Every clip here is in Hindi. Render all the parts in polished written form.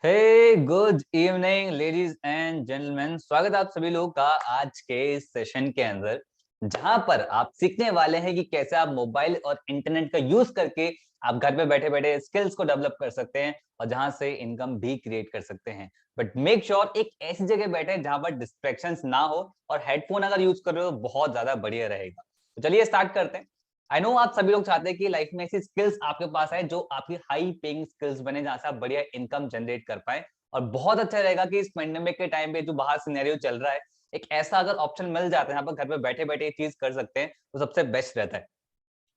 Hey good evening ladies and gentleman, स्वागत है आप सभी लोगों का आज के सेशन के अंदर, जहां पर आप सीखने वाले हैं कि कैसे आप मोबाइल और इंटरनेट का यूज करके आप घर पे बैठे बैठे स्किल्स को डेवलप कर सकते हैं और जहां से इनकम भी क्रिएट कर सकते हैं। बट मेक श्योर एक ऐसी जगह बैठे जहां पर डिस्ट्रैक्शंस ना हो और हेडफोन अगर यूज कर रहे हो बहुत ज्यादा बढ़िया रहेगा। तो चलिए स्टार्ट करते हैं। आई नो आप सभी लोग चाहते हैं कि लाइफ में ऐसी स्किल्स आपके पास है जो आपकी हाई पेइंग स्किल्स बने, जहां से आप बढ़िया इनकम जनरेट कर पाए। और बहुत अच्छा रहेगा कि इस पेंडेमिक के टाइम पे जो बाहर सिनेरियो चल रहा है, एक ऐसा अगर ऑप्शन मिल जाता है यहाँ पर घर पे बैठे बैठे ये चीज कर सकते हैं तो सबसे बेस्ट रहता है।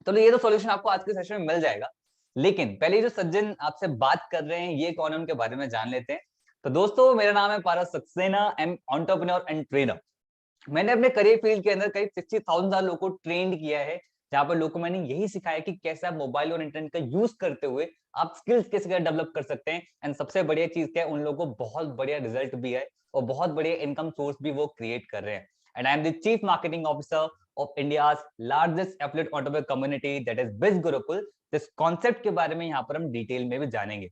तो ये तो सॉल्यूशन आपको आज के सेशन में मिल जाएगा। लेकिन पहले जो सज्जन आपसे बात कर रहे हैं ये कौन है उनके बारे में जान लेते हैं। तो दोस्तों, मेरा नाम है Paras Saxena, I am entrepreneur and trainer. मैंने अपने करियर फील्ड के अंदर करीब 60,000 लोगों को ट्रेंड किया है, जहां पर लोगों को मैंने यही सिखाया कि कैसे आप मोबाइल और इंटरनेट का यूज करते हुए आप स्किल्स कैसे डेवलप कर सकते हैं। एंड सबसे बढ़िया चीज क्या है, उन लोगों को बहुत बढ़िया रिजल्ट भी है और बहुत बढ़िया इनकम सोर्स भी वो क्रिएट कर रहे हैं। And I am the chief marketing officer of India's largest affiliate entrepreneur community, that is Biz Gurukul. इस कॉन्सेप्ट के बारे में यहाँ पर हम डिटेल में भी जानेंगे।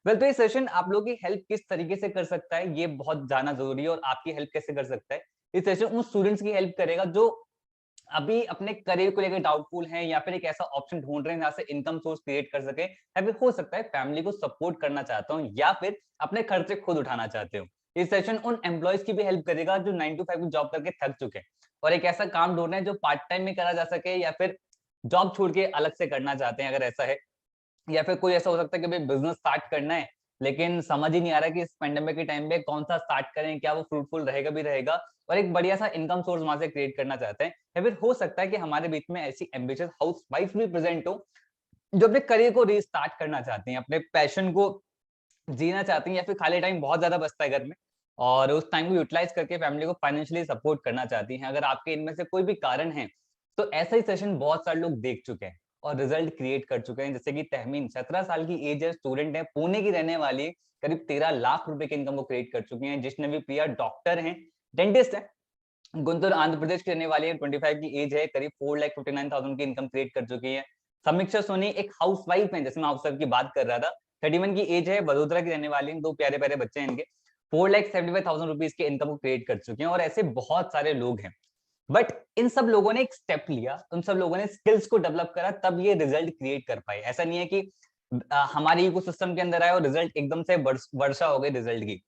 तो ये सेशन आप लोगों की हेल्प किस तरीके से कर सकता है ये बहुत जानना जरूरी है, और आपकी हेल्प कैसे कर सकता है। ये सेशन उन स्टूडेंट्स की हेल्प करेगा जो अभी अपने करियर को लेकर डाउटफुल हैं या फिर एक ऐसा ऑप्शन ढूंढ रहे हैं जहां से इनकम सोर्स क्रिएट कर सके, या फिर हो सकता है फैमिली को सपोर्ट करना चाहता हूँ या फिर अपने खर्चे खुद उठाना चाहते हो। ये सेशन उन एम्प्लॉयज की भी हेल्प करेगा जो 9 to 5 की जॉब करके थक चुके हैं और एक ऐसा काम ढूंढ रहे हैं जो पार्ट टाइम में करा जा सके, या फिर जॉब छोड़ के अलग से करना चाहते हैं अगर ऐसा है। या फिर कोई ऐसा हो सकता है कि भाई बिजनेस स्टार्ट करना है लेकिन समझ ही नहीं आ रहा कि इस पेंडेमिक के टाइम पे कौन सा स्टार्ट करें, क्या वो फ्रूटफुल रहेगा भी रहेगा, और एक बढ़िया सा इनकम सोर्स वहां से क्रिएट करना चाहते हैं। या फिर हो सकता है कि हमारे बीच में ऐसी एम्बिशियस हाउस वाइफ भी प्रेजेंट हो जो अपने करियर को रीस्टार्ट करना चाहती हैं, अपने पैशन को जीना चाहती हैं, या फिर खाली टाइम बहुत ज्यादा बचता है घर में और उस टाइम को यूटिलाइज करके फैमिली को फाइनेंशियली सपोर्ट करना चाहती हैं। अगर आपके इनमें से कोई भी कारण है तो ऐसा ही सेशन बहुत सारे लोग देख चुके हैं और रिजल्ट क्रिएट कर चुके हैं। जैसे कि तहमीन 17 साल की एज है, स्टूडेंट है, पुणे की रहने वाली है, करीब 13 लाख रुपए की इनकम वो क्रिएट कर चुकी हैं। जिसने भी प्रिया डॉक्टर हैं, डेंटिस्ट है, गुंटूर आंध्र प्रदेश की रहने वाली है, 25 की एज है, करीब 4,59,000 की इनकम क्रिएट कर चुकी है। समीक्षा सोनी एक हाउस वाइफ है, जैसे मैं हाउस वाइफ की बात कर रहा था, 31 की एज है, वडोदरा की रहने वाली है, दो प्यारे प्यारे बच्चे हैं इनके, 4,75,000 रुपीज के इनकम को क्रिएट कर चुके हैं। और ऐसे बहुत सारे लोग हैं। बट इन सब लोगों ने एक स्टेप लिया, उन सब लोगों ने स्किल्स को डेवलप करा, तब ये रिजल्ट क्रिएट कर पाए। ऐसा नहीं है कि हमारे इकोसिस्टम के अंदर आए और रिजल्ट एकदम से वर्षा हो गई रिजल्ट की।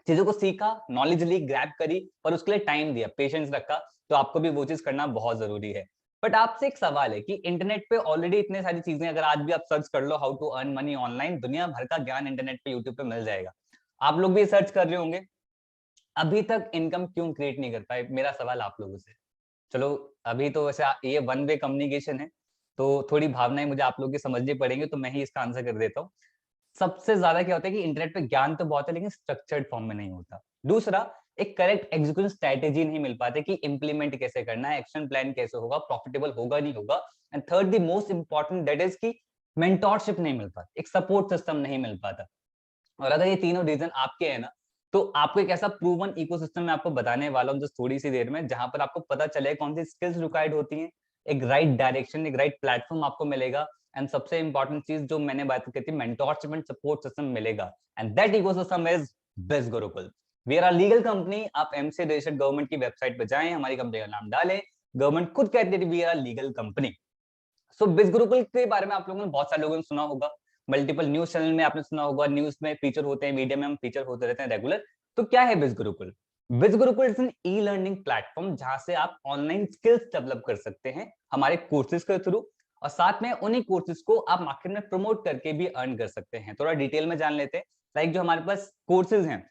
चीजों को सीखा, नॉलेज ली, ग्रैब करी, पर उसके लिए टाइम दिया, पेशेंस रखा। तो आपको भी वो चीज करना बहुत जरूरी है। बट आपसे एक सवाल है कि इंटरनेट पे ऑलरेडी इतने सारी चीजें, अगर आज भी आप सर्च कर लो how to earn money online, दुनिया भर का ज्ञान इंटरनेट पे यूट्यूब पे मिल जाएगा। आप लोग भी सर्च कर रहे होंगे, अभी तक इनकम क्यों क्रिएट नहीं कर पाए? मेरा सवाल आप लोगों से। चलो, अभी तो वैसे ये वन वे कम्युनिकेशन है, तो थोड़ी भावनाएं मुझे आप लोग की समझनी पड़ेंगी, तो मैं ही इसका आंसर कर देता हूँ। सबसे ज्यादा क्या होता है कि इंटरनेट पे ज्ञान तो बहुत है लेकिन स्ट्रक्चर्ड फॉर्म में नहीं होता। दूसरा, एक करेक्ट एग्जीक्यूशन स्ट्रेटेजी नहीं मिल पाती कि इंप्लीमेंट कैसे करना है, एक्शन प्लान कैसे होगा, प्रॉफिटेबल होगा नहीं होगा। And third the most important, that is कि मेंटोरशिप नहीं मिल पाती, एक सपोर्ट सिस्टम नहीं मिल पाता। और अगर ये तीनों रीजन आपके हैं ना, तो आपको एक ऐसा प्रूवन इकोसिस्टम मैं आपको बताने वाला हूँ जस्ट थोड़ी सी देर में, जहां पर आपको पता चले कौन सी स्किल्स रिक्वायर्ड होती हैं, एक राइट डायरेक्शन, एक राइट प्लेटफॉर्म आपको मिलेगा। एंड सबसे इंपॉर्टेंट चीज जो मैंने बात की थी, मेंटोरशिप एंड सपोर्ट सिस्टम मिलेगा। And that ecosystem is Biz Gurukul. We are a legal company. आप एमसी रजिस्टर्ड गवर्नमेंट की वेबसाइट पे जाएं, हमारी कंपनी का नाम डालें, गवर्नमेंट खुद कहती है वी आर लीगल कंपनी। सो बिज गुरुकुल के बारे में आप लोगों ने, बहुत सारे लोगों ने सुना होगा, मल्टीपल न्यूज चैनल में आपने सुना होगा, न्यूज में फीचर होते हैं, मीडिया में हम फीचर होते रहते हैं रेगुलर। तो क्या है Biz Gurukul? Biz Gurukul is an e learning platform जहां से आप ऑनलाइन स्किल्स डेवलप कर सकते हैं हमारे कोर्सेज के थ्रू, और साथ में उन्हीं कोर्सेज को आप मार्केट में प्रमोट करके भी अर्न कर सकते हैं। थोड़ा डिटेल में जान लेते हैं। लाइक जो हमारे पास कोर्सेज हैं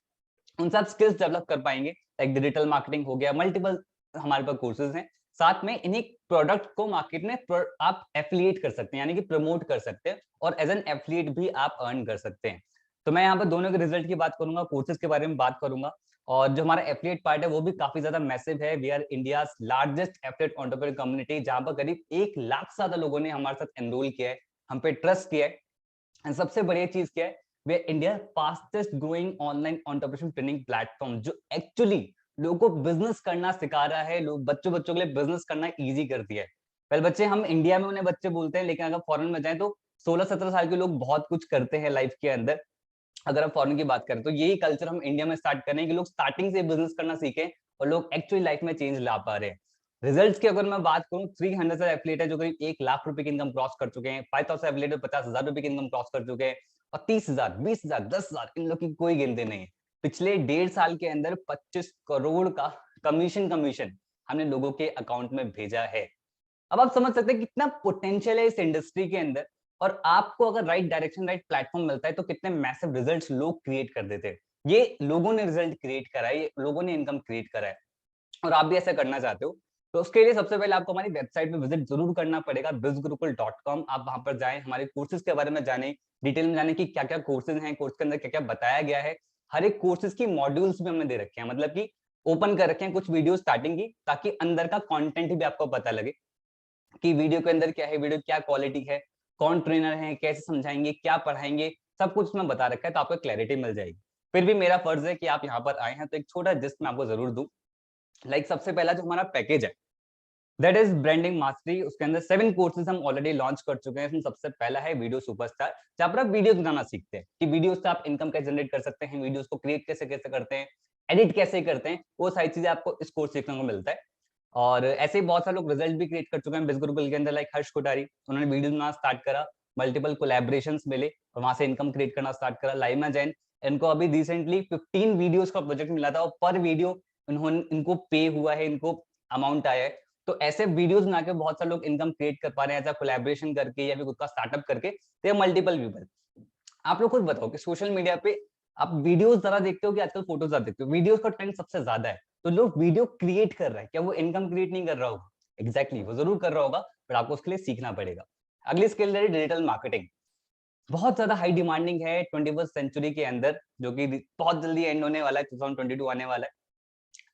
उनसे आप स्किल्स डेवलप कर पाएंगे, लाइक डिजिटल मार्केटिंग हो गया, मल्टीपल हमारे पास कोर्सेज हैं। साथ में इन्हीं प्रोडक्ट को मार्केट में आप एफिलिएट कर सकते हैं, यानी कि प्रमोट कर सकते हैं, और एज एन एफिलिएट भी आप अर्न कर सकते हैं। तो मैं यहाँ पर दोनों के रिजल्ट की बात करूंगा, कोर्सेज के बारे में बात करूंगा, और जो हमारा एफिलिएट पार्ट है वो भी काफी ज्यादा मैसिव है। We are India largest affiliate entrepreneur community, जहां पर करीब 1 लाख से ज्यादा लोगों ने हमारे साथ एनरोल किया है, हम पे ट्रस्ट किया है। एंड सबसे बढ़िया चीज क्या है, we India fastest growing online entrepreneurship training platform, जो एक्चुअली लोगों को बिजनेस करना सिखा रहा है, लोग बच्चों बच्चों के लिए बिजनेस करना इजी कर दिया है। पहले बच्चे, हम इंडिया में उन्हें बच्चे बोलते हैं, लेकिन अगर फॉरेन में जाए तो 16-17 साल के लोग बहुत कुछ करते हैं लाइफ के अंदर। अगर आप फॉरेन की बात करें तो यही कल्चर हम इंडिया में स्टार्ट करें कि लोग स्टार्टिंग से बिजनेस करना सीखें और लोग एक्चुअली लाइफ में चेंज ला पा रहे हैं। रिजल्ट्स की अगर मैं बात करूं, 300 से एफिलिएट है जो करीब 1 लाख रुपए की इनकम क्रॉस कर चुके हैं, 5000 एफिलिएट 50,000 रुपए की इनकम क्रॉस कर चुके हैं, और 30,000, 20,000, 10,000 इन लोग की कोई गिनती नहीं है। पिछले 1.5 साल के अंदर 25 करोड़ का कमीशन हमने लोगों के अकाउंट में भेजा है। अब आप समझ सकते हैं कितना पोटेंशियल है इस इंडस्ट्री के अंदर, और आपको अगर राइट डायरेक्शन, राइट प्लेटफॉर्म मिलता है तो कितने मैसिव रिजल्ट्स लोग क्रिएट कर देते हैं। ये लोगों ने रिजल्ट क्रिएट करा है, ये लोगों ने इनकम क्रिएट करा है, और आप भी ऐसा करना चाहते हो तो उसके लिए सबसे पहले आपको हमारी वेबसाइट पे विजिट जरूर करना पड़ेगा, bizgurukul.com। आप वहां पर जाएं, हमारे कोर्सेज के बारे में जानें, डिटेल में जानें कि क्या क्या कोर्सेज हैं, कोर्स के अंदर क्या क्या बताया गया है। हर एक कोर्सेज की मॉड्यूल्स भी हमने दे रखे हैं, मतलब कि ओपन कर रखे हैं कुछ वीडियो स्टार्टिंग की, ताकि अंदर का कंटेंट भी आपको पता लगे कि वीडियो के अंदर क्या है, वीडियो क्या क्वालिटी है, कौन ट्रेनर है, कैसे समझाएंगे, क्या पढ़ाएंगे, सब कुछ उसमें बता रखा है, तो आपको क्लैरिटी मिल जाएगी। फिर भी मेरा फर्ज है कि आप यहाँ पर आए हैं तो एक छोटा जिस्ट मैं आपको जरूर दूं। सबसे पहला जो हमारा पैकेज है दैट इज ब्रांडिंग मास्टरी, उसके अंदर 7 कोर्सेज हम ऑलरेडी लॉन्च कर चुके हैं। इसमें सबसे पहला है वीडियो सुपरस्टार, जहां पर आप वीडियोस बनाना सीखते हैं कि वीडियोस से आप इनकम कैसे जनरेट कर सकते हैं, वीडियोस को क्रिएट कैसे कैसे करते हैं, एडिट कैसे करते हैं, वो सारी चीजें आपको इस कोर्स सीखने को मिलता है। और ऐसे ही बहुत सारे लोग रिजल्ट भी क्रिएट कर चुके हैं बिजगुरुकुल के अंदर, लाइक हर्ष कोठारी, उन्होंने वीडियो बनाना स्टार्ट करा, मल्टीपल कोलैबोरेशंस मिले और वहां से इनकम क्रिएट करना स्टार्ट करा। लाइमा जैन, इनको अभी रिसेंटली 15 वीडियोस का प्रोजेक्ट मिला था, और पर वीडियो इन्होंने इनको पे हुआ है, इनको अमाउंट आया है। तो ऐसे वीडियोस बना के बहुत सारे लोग इनकम क्रिएट कर पा रहे हैं, ऐसा कोलैबोरेशन करके या फिर खुद का स्टार्टअप करके। तो मल्टीपल पीपल, आप लोग खुद बताओ कि सोशल मीडिया पे आप वीडियोस ज्यादा देखते हो कि आजकल फोटोज ज्यादा देखते हो? वीडियोस का ट्रेंड सबसे ज्यादा है, तो लोग वीडियो क्रिएट कर रहा है, क्या वो इनकम क्रिएट नहीं कर रहा होगा? एग्जैक्टली वो जरूर कर रहा होगा, पर आपको उसके लिए सीखना पड़ेगा। अगली स्किल है डिजिटल मार्केटिंग, बहुत ज्यादा हाई डिमांडिंग है 21st सेंचुरी के अंदर, जो कि बहुत जल्दी एंड होने वाला है, 2022 आने वाला है,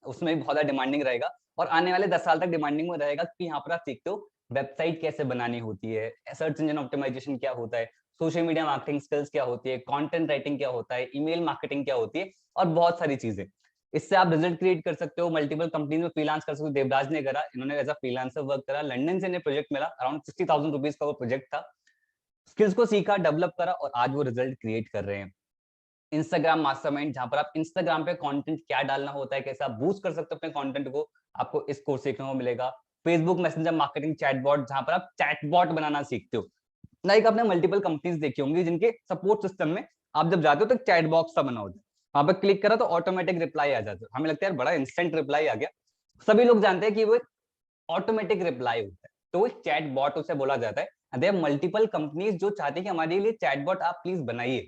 उसमें भी बहुत ज्यादा डिमांडिंग रहेगा, और आने वाले 10 साल तक डिमांडिंग में रहेगा कि यहाँ पर आप सीखते हो वेबसाइट कैसे बनानी होती है, सर्च इंजन ऑप्टिमाइजेशन क्या होता है, सोशल मीडिया मार्केटिंग स्किल्स क्या होती है, कंटेंट राइटिंग क्या होता है, ईमेल मार्केटिंग क्या होती है, और बहुत सारी चीजें। इससे आप रिजल्ट क्रिएट कर सकते हो, मल्टीपल कंपनीज में फ्रीलांस कर सकते हो। देवराज ने करा, इन्होंने एज अ फ्रीलांसर वर्क करा, लंदन से इन्हें प्रोजेक्ट मिला, अराउंड 60,000 रुपीज का वो प्रोजेक्ट था। स्किल्स को सीखा, डेवलप करा, और आज वो रिजल्ट क्रिएट कर रहे हैं। इंस्टाग्राम मास्टरमाइंड, जहां पर आप इंस्टाग्राम पे कंटेंट क्या डालना होता है, कैसे आप बूस्ट कर सकते हो अपने कंटेंट को, आपको इस कोर्स सीखने को मिलेगा। फेसबुक मैसेंजर मार्केटिंग चैटबॉट, जहां पर आप चैटबॉट बनाना सीखते हो। लाइक आपने मल्टीपल कंपनीज देखी होंगी जिनके सपोर्ट सिस्टम में आप जब जाते हो तो चैट बॉक्स सा बना होता है, वहां पर क्लिक करा तो ऑटोमेटिक रिप्लाई आ जाता है, हमें लगता है यार बड़ा इंस्टेंट रिप्लाई आ गया। सभी लोग जानते हैं कि वो एक ऑटोमेटिक रिप्लाई होता है, तो वो एक चैट बॉट उसे बोला जाता है। देयर मल्टीपल कंपनीज जो चाहती है कि हमारे लिए चैटबॉट आप प्लीज बनाइए।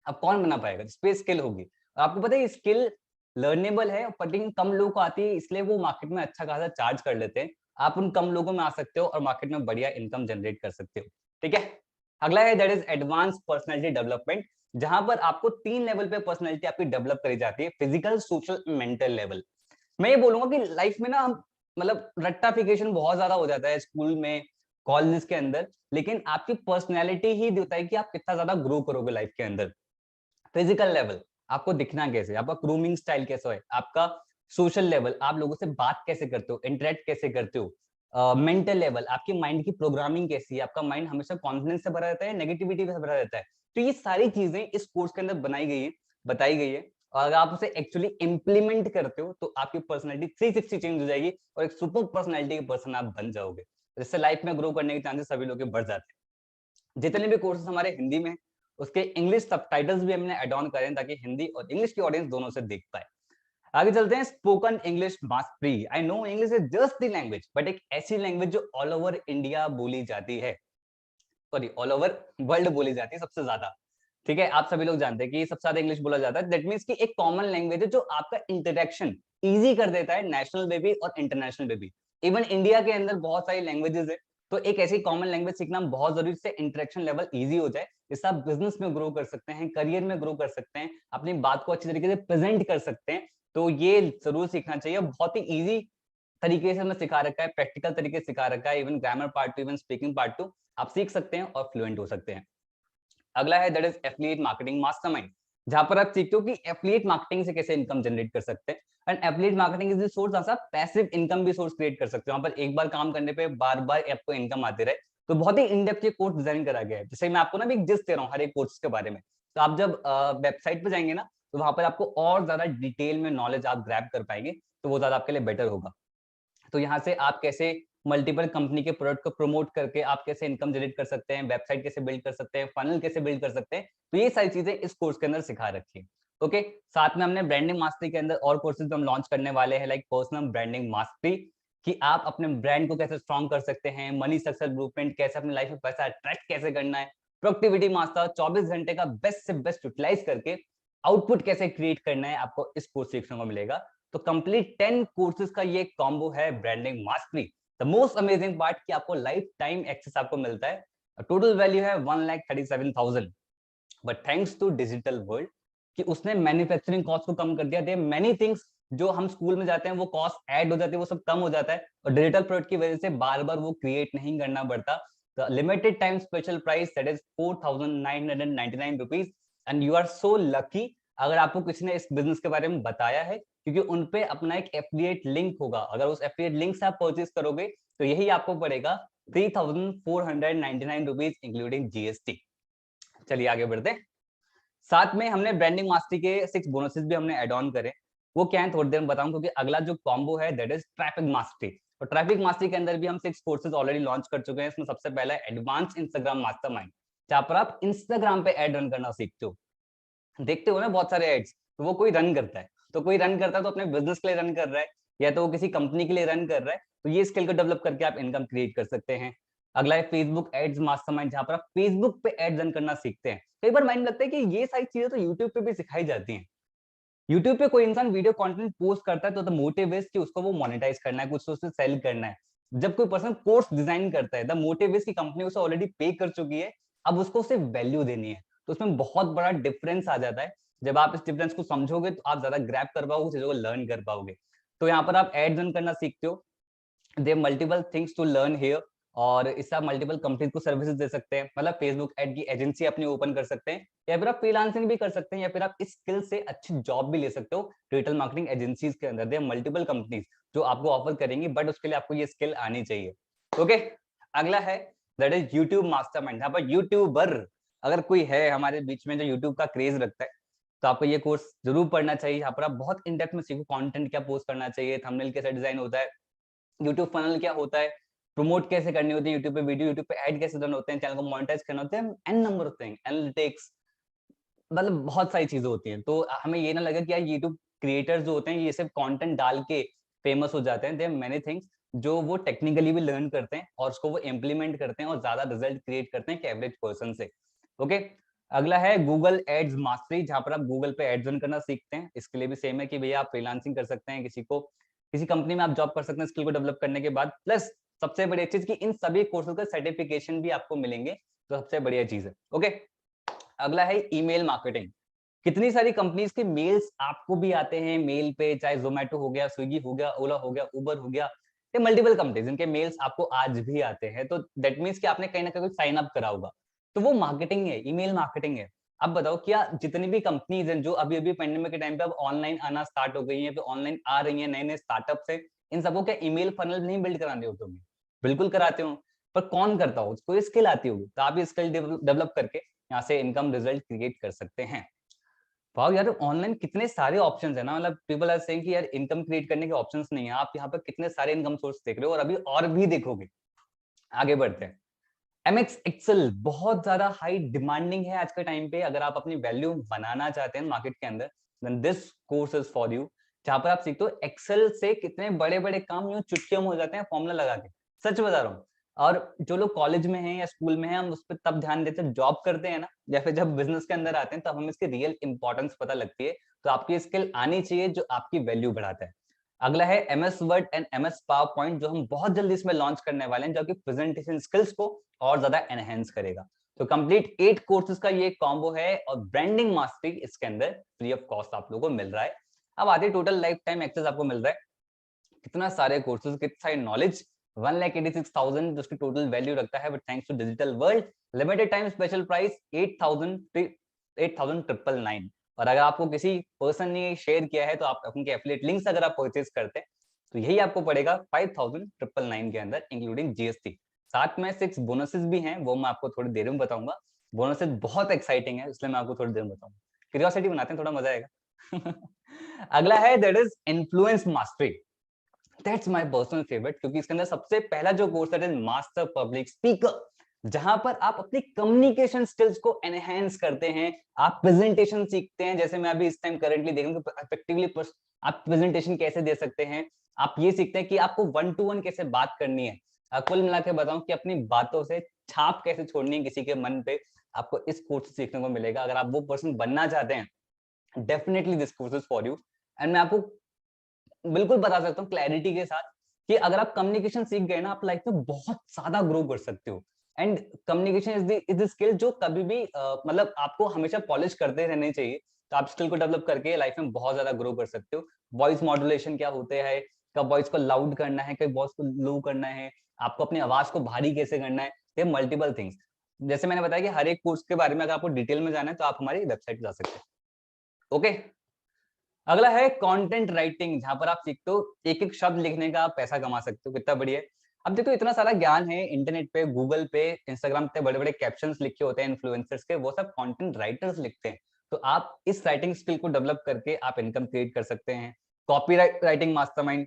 अब कौन बना पाएगा जिस पे स्किल होगी? और आपको पता है स्किल लर्नेबल है, बट लेकिन कम लोगों को आती है, इसलिए वो मार्केट में अच्छा खासा चार्ज कर लेते हैं। आप उन कम लोगों में आ सकते हो और मार्केट में बढ़िया इनकम जनरेट कर सकते हो। ठीक है, अगला है that is advance personality development, जहां पर आपको 3 लेवल पे पर्सनैलिटी आपकी डेवलप करी जाती है, फिजिकल, सोशल, मेंटल लेवल। मैं ये बोलूंगा कि लाइफ में ना हम मतलब रट्टाफिकेशन बहुत ज्यादा हो जाता है स्कूल में, कॉलेज के अंदर, लेकिन आपकी पर्सनैलिटी ही होता है कि आप कितना ज्यादा ग्रो करोगे लाइफ के अंदर। फिजिकल लेवल, आपको दिखना कैसे, आपका ग्रूमिंग स्टाइल कैसा है, आपका सोशल लेवल, आप लोगों से बात कैसे करते हो, इंटरेक्ट कैसे करते हो, मेंटल लेवल, आपकी माइंड की प्रोग्रामिंग कैसी है, आपका माइंड हमेशा कॉन्फिडेंस से भरा रहता है, नेगेटिविटी से भरा रहता है। तो ये सारी चीजें इस कोर्स के अंदर बनाई गई है, बताई गई है, और अगर आप उसे एक्चुअली इंप्लीमेंट करते हो तो आपकी पर्सनैलिटी 360 चेंज हो जाएगी, और एक सुपर पर्सनैलिटी के पर्सन आप बन जाओगे, जिससे लाइफ में ग्रो करने के चांसेस सभी लोग के बढ़ जाते हैं। जितने भी कोर्सेज हमारे हिंदी में, उसके इंग्लिश सबटाइटल्स भी हमने ऐड ऑन करें ताकि हिंदी और इंग्लिश की ऑडियंस दोनों से देख पाए। आगे चलते हैं, spoken English mastery. I know English is just the language, but एक ऐसी लैंग्वेज जो ऑल ओवर इंडिया बोली जाती है, सॉरी ऑल ओवर वर्ल्ड बोली जाती है सबसे ज्यादा। ठीक है, आप सभी लोग जानते हैं कि सबसे ज्यादा इंग्लिश बोला जाता है, दैट मीन्स कि एक कॉमन लैंग्वेज है जो आपका इंटरेक्शन इजी कर देता है, नेशनल में भी और इंटरनेशनल में भी। इवन इंडिया के अंदर बहुत सारी लैंग्वेजेस है, तो एक ऐसी कॉमन लैंग्वेज सीखना बहुत जरूरी, इससे इंटरेक्शन लेवल इजी हो जाए, इससे आप बिजनेस में ग्रो कर सकते हैं, करियर में ग्रो कर सकते हैं, अपनी बात को अच्छी तरीके से प्रेजेंट कर सकते हैं। तो ये जरूर सीखना चाहिए, बहुत ही इजी तरीके से मैं सिखा रखा है, प्रैक्टिकल तरीके से सिखा रखा है, even grammar part two, even speaking part two, आप सीख सकते हैं और फ्लुएंट हो सकते हैं। अगला है that is affiliate marketing mastermind, जहां पर आप सीखते हो कि एफिलिएट मार्केटिंग से कैसे इनकम जनरेट कर सकते हैं। And affiliate marketing is the source, आप पैसिव इनकम भी सोर्स क्रिएट कर सकते हो, वहां पर एक बार काम करने पे बार बार आपको इनकम आती रहे। तो बहुत ही इन डेप्थ ये कोर्स डिजाइन करा गया है, जैसे मैं आपको ना भी एक जिस्ट दे रहा हूँ हर एक कोर्स के बारे में, तो आप जब वेबसाइट पे जाएंगे ना, तो वहां पर आपको और ज्यादा डिटेल में नॉलेज आप ग्रैब कर पाएंगे, तो वो ज्यादा आपके लिए बेटर होगा। तो यहाँ से आप कैसे मल्टीपल कंपनी के प्रोडक्ट को प्रमोट करके आप कैसे इनकम जनरेट कर सकते हैं, वेबसाइट कैसे बिल्ड कर सकते हैं, फनल कैसे बिल्ड कर सकते हैं, तो ये सारी चीजें इस कोर्स के अंदर सिखा रखी है। ओके, साथ में हमने ब्रांडिंग मास्टरी के अंदर और कोर्सेज हम लॉन्च करने वाले हैं, लाइक पर्सनल ब्रांडिंग मास्टरी, कि आप अपने ब्रांड को कैसे स्ट्रॉन्ग कर सकते हैं, मनी सक्सेस ब्लूप्रिंट, कैसे अपनी लाइफ में पैसा अट्रैक्ट कैसे करना है, प्रोडक्टिविटी मास्टर 24 घंटे का बेस्ट से बेस्ट यूटिलाइज करके आउटपुट कैसे क्रिएट करना है, आपको इस कोर्स सीखने को मिलेगा। तो कंप्लीट 10 कोर्सेज का ये कॉम्बो है branding mastery. The most amazing part कि आपको लाइफ टाइम एक्सेस आपको मिलता है। टोटल वैल्यू है 1,37,000, but thanks to digital world कि उसने मैन्युफैक्चरिंग कॉस्ट को कम कर दिया। दे मेनी थिंग्स जो हम स्कूल में जाते हैं वो कॉस्ट ऐड हो जाती है, वो सब कम हो जाता है, और डिजिटल प्रोडक्ट की वजह से बार बार वो क्रिएट नहीं करना पड़ता। The limited time special price that is 4,999 rupees, and you are so lucky अगर आपको किसी ने इस बिजनेस के बारे में बताया है, क्योंकि उनपे अपना एक एफिलिएट लिंक होगा। अगर उस एफिलिएट लिंक से आप परचेज करोगे तो यही आपको पड़ेगा 3,499 रुपीज इंक्लूडिंग जीएसटी। चलिए आगे बढ़ते हैं। साथ में हमने ब्रांडिंग मास्टरी के 6 बोनसेस भी हमने ऐड ऑन करे। वो क्या है थोड़ी देर में बताऊं, क्योंकि अगला जो कॉम्बो है दैट इज ट्रैफिक मास्टरी। और ट्रैफिक मास्टरी के अंदर भी हम 6 कोर्सेज ऑलरेडी लॉन्च कर चुके हैं। इसमें सबसे पहला है एडवांस इंस्टाग्राम मास्टरमाइंड, जहां पर आप इंस्टाग्राम पे ऐड रन करना सीखते हो। देखते हो ना बहुत सारे एड्स, तो वो कोई रन करता है, तो कोई रन करता है तो अपने बिजनेस के लिए रन कर रहा है, या तो वो किसी कंपनी के लिए रन कर रहा है। तो ये स्किल को डेवलप करके आप इनकम क्रिएट कर सकते हैं। अगला है फेसबुक एड्स मास्टरमाइंड, जहां पर आप फेसबुक पे एड रन करना सीखते हैं। कई बार माइंड लगता है कि ये सारी चीजें तो यूट्यूब पे भी सिखाई जाती हैं। यूट्यूब पे कोई इंसान वीडियो कंटेंट पोस्ट करता है तो द मोटिव इज कि उसको वो मोनेटाइज करना है, कुछ तो उसे सेल करना है। जब कोई पर्सन कोर्स डिजाइन करता है, द मोटिव इज की कंपनी उसे ऑलरेडी पे कर चुकी है, अब उसको उसे वैल्यू देनी है। तो उसमें बहुत बड़ा डिफरेंस आ जाता है। जब आप इस डिफरेंस को समझोगे तो आप ज्यादा ग्रैब कर पाओगे, चीजों को लर्न कर पाओगे। तो यहाँ पर आप एड रन करना सीखते हो। There multiple things to learn here, और इससे आप मल्टीपल कंपनीज को सर्विसेज दे सकते हैं। मतलब फेसबुक एड की एजेंसी अपनी ओपन कर सकते हैं, या फिर आप फ्रीलांसिंग भी कर सकते हैं, या फिर आप इस स्किल से अच्छी जॉब भी ले सकते हो डिजिटल मार्केटिंग एजेंसीज के अंदर। देयर मल्टीपल कंपनीज जो आपको ऑफर करेंगी, बट उसके लिए आपको ये स्किल आनी चाहिए। ओके, अगला है दैट इज यूट्यूब मास्टरमाइंड। यहाँ पर यूट्यूबर अगर कोई है हमारे बीच में जो यूट्यूब का क्रेज रखता है, तो आपको ये कोर्स जरूर पढ़ना चाहिए। यहाँ पर आप बहुत इन डेप्थ में सीखो कंटेंट क्या पोस्ट करना चाहिए, थंबनेल कैसे डिजाइन होता है, यूट्यूब फनल क्या होता है, प्रमोट कैसे करनी होती है यूट्यूब पे वीडियो, यूट्यूब पे ऐड कैसे रन होते हैं, चैनल को मोनेटाइज करना होता है, an number of thing, analytics, मतलब बहुत सारी चीजें होती हैं। तो हमें ये ना लगे कि यार यूट्यूब क्रिएटर्स जो होते हैं ये सिर्फ कंटेंट डाल के फेमस हो जाते हैं। देयर मेनी थिंग्स जो वो टेक्निकली भी लर्न करते हैं और उसको वो इम्प्लीमेंट करते हैं और ज्यादा रिजल्ट क्रिएट करते हैं कि एवरेज पर्सन से। ओके, अगला है गूगल एड्स मास्टरी, जहां पर आप गूगल पे एड्स रन करना सीखते हैं। इसके लिए भी सेम है कि भैया आप फ्रीलांसिंग कर सकते हैं, किसी कंपनी में आप जॉब कर सकते हैं स्किल को डेवलप करने के बाद। प्लस सबसे बड़ी चीज कि इन सभी कोर्सेज का सर्टिफिकेशन भी आपको मिलेंगे, तो सबसे बढ़िया चीज है। ओके, अगला है ईमेल मार्केटिंग। कितनी सारी कंपनीज के मेल्स आपको भी आते हैं मेल पे, चाहे जोमेटो हो गया, स्विगी हो गया, ओला हो गया, उबर हो गया, ये मल्टीपल कंपनीज इनके मेल्स आपको आज भी आते हैं। तो दैट मीन्स कि आपने कहीं ना कहीं साइन अप करा होगा, तो वो मार्केटिंग है, ईमेल मार्केटिंग है। अब बताओ क्या जितनी भी कंपनीज हैं जो अभी अभी पेंडेमिक के टाइम पे अब ऑनलाइन आना स्टार्ट हो गई हैं, फिर ऑनलाइन आ रही हैं, नए नए स्टार्टअप्स है, इन सबको क्या ईमेल फनल नहीं बिल्ड कराने हो तुम्हें? बिल्कुल कराते हो, पर कौन करता हो? कोई स्किल आती होगी, तो आप ये स्किल डेवलप करके यहाँ से इनकम रिजल्ट क्रिएट कर सकते हैं। वाओ यार, ऑनलाइन कितने सारे ऑप्शंस है ना, मतलब पीपल आर सेइंग कि यार इनकम क्रिएट करने के ऑप्शंस नहीं है। आप यहाँ पर कितने सारे इनकम सोर्स देख रहे हो, और अभी और भी देखोगे। आगे बढ़ते हैं। एमएक्स एक्सेल बहुत ज्यादा हाई डिमांडिंग है आज के टाइम पे। अगर आप अपनी वैल्यू बनाना चाहते हैं मार्केट के अंदर, then this course is for you, जहां पर आप सीखते हो एक्सेल से कितने बड़े बड़े काम यूं चुटकियों में हो जाते हैं फॉर्मूला लगा के। सच बता रहा हूँ। और जो लोग कॉलेज में हैं या स्कूल में हैं, हम उस पर तब ध्यान देते हैं जॉब करते हैं ना, या फिर जब बिजनेस के अंदर आते हैं, तब हमें इसकी रियल इंपॉर्टेंस पता लगती है। तो आपकी स्किल आनी चाहिए जो आपकी वैल्यू बढ़ाता है। अगला है MS word and MS power point, जो हम बहुत जल्दी इसमें लॉन्च करने वाले हैं, जो आपकी प्रेजेंटेशन स्किल्स को और ज्यादा एनहेंस करेगा। तो कंप्लीट 8 कोर्सेज का ये कॉम्बो है, और ब्रांडिंग मास्टरी इसके अंदर फ्री ऑफ कॉस्ट आप लोगों को मिल रहा है। अब आते टोटल लाइफ टाइम एक्सेस आपको मिल रहा है। कितना सारे कोर्सेज, कितनी सारी नॉलेज, 1,86,000 जिसकी टोटल वैल्यू रखता है, but thanks to digital world limited time special price 8,999। और अगर आपको किसी पर्सन ने शेयर किया है, तो आप उनके एफिलिएट लिंक से अगर आप परचेज करते हैं, तो यही आपको पड़ेगा 5,999 के अंदर इंक्लूडिंग जीएसटी। साथ में 6 बोनसेस भी हैं, वो मैं आपको थोड़ी देर में बताऊंगा। बोनसेस बहुत एक्साइटिंग है, इसलिए मैं आपको थोड़ी देर में बताऊंगा। क्यूरियोसिटी बनाते हैं, थोड़ा मजा आएगा। अगला है that is influence mastery. That's my personal favourite, क्योंकि इसके अंदर सबसे पहला जो कोर्स है मास्टर पब्लिक स्पीकर, जहां पर आप अपनी कम्युनिकेशन स्किल्स को एनहेंस करते हैं, आप प्रेजेंटेशन सीखते हैं। जैसे मैं अभी इस टाइम करंटली देख रहा हूं, इफेक्टिवली आप प्रेजेंटेशन कैसे दे सकते हैं, आप ये सीखते हैं कि आपको 1-to-1 कैसे बात करनी है। कुल मिला के बताऊं कि अपनी बातों से छाप कैसे छोड़नी है किसी के मन पे, आपको इस कोर्स से सीखने को मिलेगा। अगर आप वो पर्सन बनना चाहते हैं, definitely this course is for you. And मैं आपको बिल्कुल बता सकता हूँ क्लैरिटी के साथ कि अगर आप कम्युनिकेशन सीख गए ना, आप लाइफ में बहुत ज्यादा ग्रो कर सकते हो। And communication is the skill जो कभी भी मतलब आपको हमेशा पॉलिश करते रहने चाहिए। तो आप स्किल को डेवलप करके लाइफ में बहुत ज्यादा ग्रो कर सकते हो। वॉइस मॉड्यूलेशन क्या होते हैं, कब वॉइस को लाउड करना है, कब वॉइस को लो करना है, आपको अपनी आवाज को भारी कैसे करना है, ये मल्टीपल थिंग्स। जैसे मैंने बताया कि हर एक कोर्स के बारे में अगर आपको डिटेल में जाना है तो आप हमारी वेबसाइट पे जा सकते हैं। ओके, अगला है कंटेंट राइटिंग, जहां पर आप सीखते हो एक एक शब्द लिखने का आप पैसा कमा सकते हो। कितना बढ़िया है। अब देखो इतना सारा ज्ञान है इंटरनेट पे, गूगल पे, इंस्टाग्राम पे बड़े बड़े कैप्शंस लिखे होते हैं इन्फ्लुएंसर्स के, वो सब कंटेंट राइटर्स लिखते हैं। तो आप इस राइटिंग स्किल को डेवलप करके आप इनकम क्रिएट कर सकते हैं। कॉपी राइटिंग मास्टरमाइंड,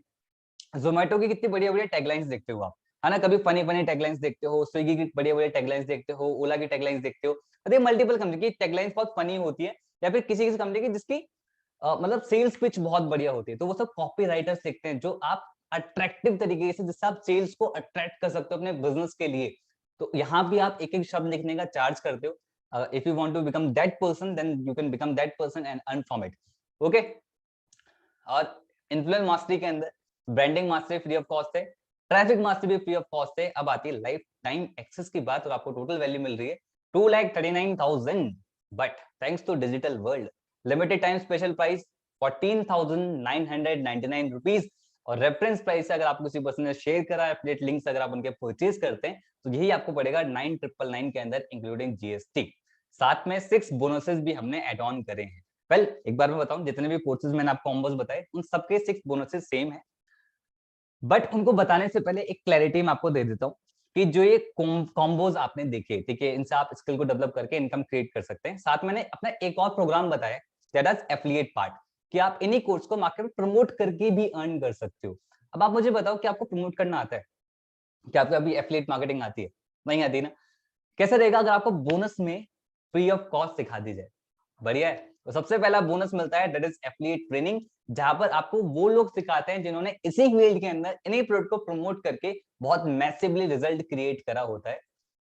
जोमेटो की कितनी बढ़िया बढ़िया टैगलाइंस देखते हो आप, है ना, कभी फनी फनी टैगलाइंस देखते हो, स्विगी की बढ़िया बढ़िया टैगलाइंस देखते हो, ओला की टैगलाइंस देखते हो। अरे मल्टीपल कंपनी की टैगलाइंस बहुत फनी होती है, या फिर किसी किसी कंपनी की जिसकी मतलब सेल्स पिच बहुत बढ़िया होती है, तो वो सब कॉपी राइटर्स लिखते हैं, जो आप अट्रैक्टिव तरीके से, जिससे आप सेल्स को अट्रैक्ट कर सकते हो अपने बिजनेस के लिए। तो यहाँ भी आप एक एक शब्द लिखने का चार्ज करते हो। If you want to become that person, then you can become that person and earn from it. Okay, और इन्फ्लुएंस मास्टरी के अंदर branding mastery free of cost है, ट्रैफिक मास्टरी भी फ्री ऑफ कॉस्ट है। अब आती है लाइफ टाइम एक्सेस की बात, और आपको टोटल वैल्यू मिल रही है 2,39,000, but thanks to digital world, limited time special price 14,999 rupees. और रेफरेंस प्राइस अगर आपको किसी पर्सन ने शेयर करा, एफिलिएट लिंक्स अगर आप उनके परचेज करते हैं, तो यही आपको पड़ेगा 9,999 के अंदर इंक्लूडिंग जीएसटी। साथ में 6 बोनसेस भी हमने एड ऑन करे हैं। वेल, एक बार मैं बताऊं, जितने भी कोर्सेज मैंने आपको कॉम्बोज बताए, उन सबके 6 बोनसेस सेम है। बट उनको बताने से पहले एक क्लैरिटी मैं आपको दे देता हूं कि जो ये कॉम्बोज आपने देखे, ठीक है, इनसे आप स्किल को डेवलप करके इनकम क्रिएट कर सकते हैं। साथ मैंने अपना एक और प्रोग्राम बताया, दैट इज एफिलिएट पार्ट, कि आप इन्हीं कोर्स को मार्केट में प्रमोट करके भी अर्न कर सकते हो। अब आप मुझे बताओ कि आपको प्रमोट करना आता है क्या? आपको अभी एफिलिएट मार्केटिंग आती है? नहीं आती ना? कैसे रहेगा अगर आपको बोनस में फ्री ऑफ कॉस्ट सिखा दी जाए? बढ़िया है। तो सबसे पहला बोनस मिलता है, दैट इज एफिलिएट ट्रेनिंग, जहां पर आपको वो लोग सिखाते हैं जिन्होंने इसी फील्ड के अंदर इन्हीं प्रोडक्ट को प्रमोट करके बहुत मैसिवली रिजल्ट क्रिएट करा होता है।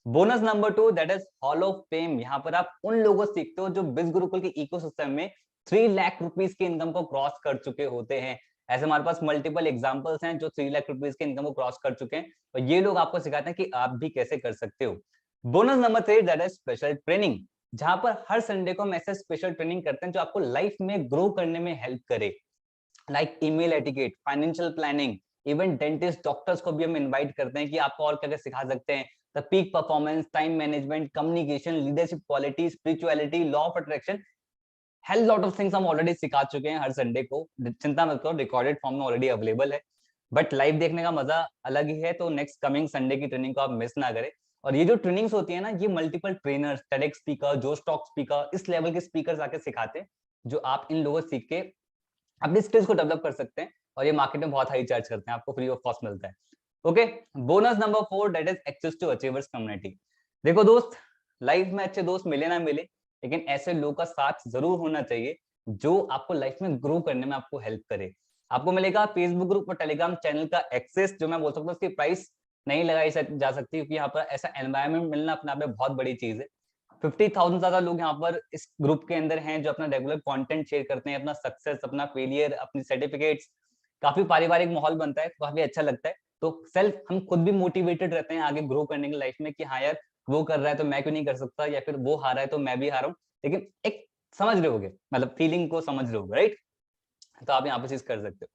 Bonus number 2, that is hall of fame. यहाँ पर आप उन लोगों से सीखते हो जो बिज गुरुकुल के इकोसिस्टम में 3 लाख रुपीस की इनकम को क्रॉस कर चुके होते हैं। ऐसे हमारे पास मल्टीपल एग्जांपल्स हैं जो 3 लाख रुपीस की इनकम को क्रॉस कर चुके हैं, और ये लोग आपको सिखाते हैं कि आप भी कैसे कर सकते हो। Bonus number 3, that is special training, जहां पर हर संडे को हम ऐसे स्पेशल ट्रेनिंग करते हैं जो आपको लाइफ में ग्रो करने में हेल्प करे, like email etiquette, financial planning, even dentist, doctors को भी हम इनवाइट करते हैं कि आपको और क्या क्या सिखा सकते हैं। The peak performance, time management, communication, leadership quality, spirituality, law of attraction, hell lot of things हम ऑलरेडी सिखा चुके हैं हर संडे को। चिंता मत करो, रिकॉर्डेड फॉर्म में ऑलरेडी अवेलेबल है, बट लाइव देखने का मजा अलग ही है। तो नेक्स्ट कमिंग संडे की ट्रेनिंग को आप मिस ना करें। और ये जो ट्रेनिंग्स होती है ना, ये मल्टीपल ट्रेनर्स, टेडेक्स स्पीकर, जो स्टॉक स्पीकर, इस लेवल के स्पीकर्स आके सिखाते हैं, जो आप इन लोगों से सीख के अपनी स्किल्स को डेवलप कर सकते हैं। और ये मार्केट में बहुत हाई चार्ज करते हैं, आपको फ्री ऑफ कॉस्ट मिलता है। Okay, bonus number 4, that is access to achievers community. देखो दोस्त, लाइफ में अच्छे दोस्त मिले ना मिले, लेकिन ऐसे लोगों का साथ जरूर होना चाहिए जो आपको लाइफ में ग्रो करने में आपको हेल्प करे। आपको मिलेगा फेसबुक ग्रुप और टेलीग्राम चैनल का एक्सेस, जो मैं बोल सकता हूँ उसकी प्राइस नहीं लगाई जा सकती, क्योंकि यहाँ पर ऐसा एनवायरनमेंट मिलना अपने आप में बहुत बड़ी चीज है। 50,000 ज्यादा लोग यहाँ पर इस ग्रुप के अंदर हैं जो अपना रेगुलर कंटेंट शेयर करते हैं, अपना सक्सेस, अपना फेलियर, अपनी सर्टिफिकेट्स। काफी पारिवारिक माहौल बनता है, काफी अच्छा लगता है। तो सेल्फ हम खुद भी मोटिवेटेड रहते हैं आगे ग्रो करने की लाइफ में, कि हाँ यार, वो कर रहा है तो मैं क्यों नहीं कर सकता, या फिर वो हारा है तो मैं भी हारा हूँ। लेकिन एक समझ रहे होगे, मतलब फीलिंग को समझ रहे होगे, राइट? तो आप यहाँ पर चीज कर सकते हो।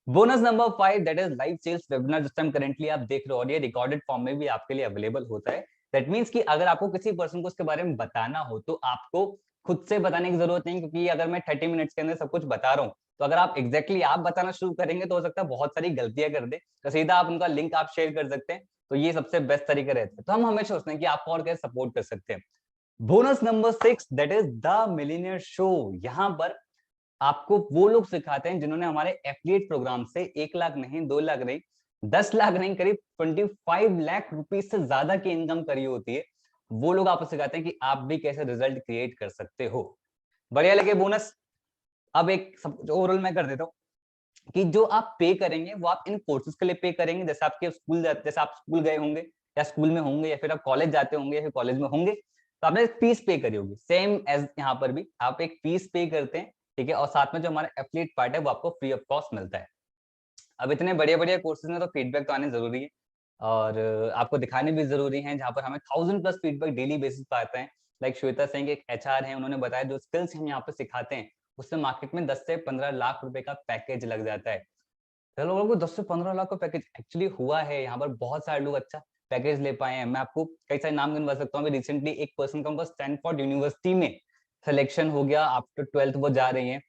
Bonus number 5, that is live sales webinar, जिस टाइम करेंटली आप देख रहे हो, और ये रिकॉर्डेड फॉर्म में भी आपके लिए अवेलेबल होता है। दैट मीन्स कि अगर आपको किसी पर्सन को उसके बारे में बताना हो, तो आपको खुद से बताने की जरूरत नहीं, क्योंकि अगर मैं 30 मिनट्स के अंदर सब कुछ बता रहा हूँ, तो अगर आप एग्जैक्टली आप बताना शुरू करेंगे तो हो सकता है बहुत सारी गलतियां कर दे, तो सीधा आप उनका लिंक आप शेयर कर सकते हैं। तो ये सबसे बेस्ट तरीका रहता है। तो हम हमेशा सोचते हैं कि आपको और कैसे सपोर्ट कर सकते हैं। Bonus number 6 that is the millionaire show. यहाँ पर आपको वो लोग सिखाते हैं जिन्होंने हमारे एफिलिएट प्रोग्राम से 1 लाख नहीं, 2 लाख नहीं, 10 लाख नहीं, करीब 25 लाख रुपीज से ज्यादा की इनकम करी होती है। वो लोग आपको सिखाते हैं कि आप भी कैसे रिजल्ट क्रिएट कर सकते हो। बढ़िया लगे बोनस। अब एक सब ओवरऑल मैं कर देता हूँ कि जो आप पे करेंगे वो आप इन कोर्सेज के लिए पे करेंगे। जैसे आपके स्कूल जैसे आप स्कूल गए होंगे या स्कूल में होंगे या फिर आप कॉलेज जाते होंगे या फिर कॉलेज में होंगे, तो आपने फीस पे करी होगी। सेम एज यहाँ पर भी आप एक फीस पे करते हैं, ठीक है, और साथ में जो हमारा एफिलिएट पार्ट है वो आपको फ्री ऑफ कॉस्ट मिलता है। अब इतने बढ़िया बढ़िया कोर्सेज में तो फीडबैक तो आने जरूरी है और आपको दिखाने भी जरूरी है, जहाँ पर हमें 1000+ फीडबैक डेली बेसिस पर आते हैं। लाइक श्वेता सिंह एक एचआर है, उन्होंने बताया जो स्किल्स हम यहाँ पे सिखाते हैं उससे मार्केट में 10 से 15 लाख रुपए का पैकेज लग जाता है। लोगों को 10 से 15 लाख का पैकेज एक्चुअली हुआ है। यहाँ पर बहुत सारे लोग अच्छा पैकेज ले पाए हैं। मैं आपको कई सारे नाम गिनवा सकता हूँ। रिसेंटली एक पर्सन का उनका स्टैनफोर्ड यूनिवर्सिटी में सिलेक्शन हो गया, आफ्टर 12th वो जा रही हैं।